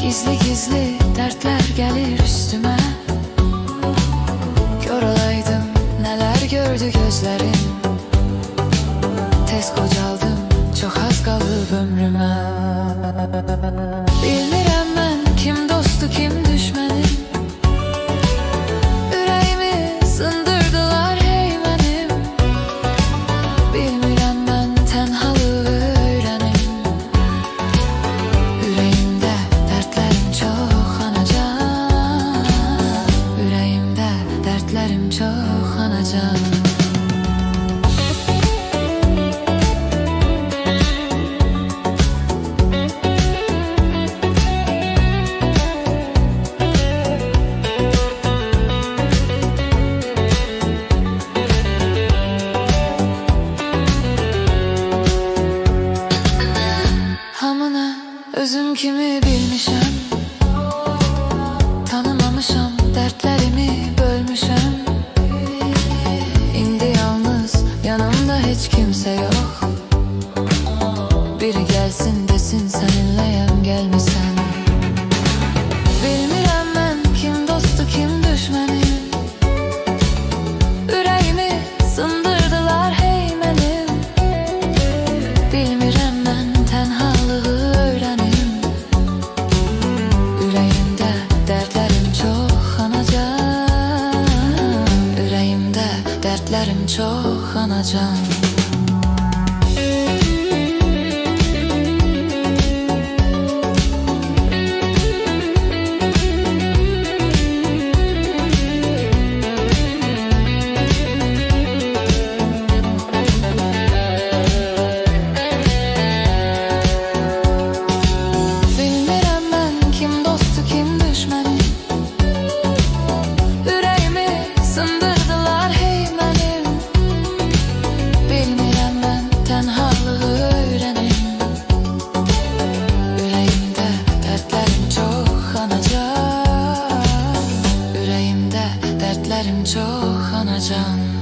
Gizli gizli dertler gelir üstüme. Kör olaydım, neler gördü gözlerim. Tez kocaldım, çok az kalıb ömrüme. Bilmirəm mən kim dostu kim düşməni. Ürəyimi sındırdılar hey mənim. Bilmirəm mən tənhalığı öyrənim. Ürəyimdə dərdlərim çox anacan. Ürəyimdə dərdlərim çox anacan. Özüm kimi bilmişəm, tanımamışam, dertlerimi bölmüşəm. İndi yalnız yanımda heç kimse yok. Biri gelsin desin seninleyəm gelmişsən. Bilmirəm mən kim dostu kim düşməni. Ürəyimi sındırdılar hey mənim. Bilmirəm mən tənhalığı öyrənim. Ürəyimdə dərdlərim çox anacan. Ürəyimdə dərdlərim çox anacan. Sındırdılar hey mənim. Bilmirəm mən tənhalığı öyrənim. Ürəyimdə dərdlərim çox anacan. Ürəyimdə dərdlərim çox anacan.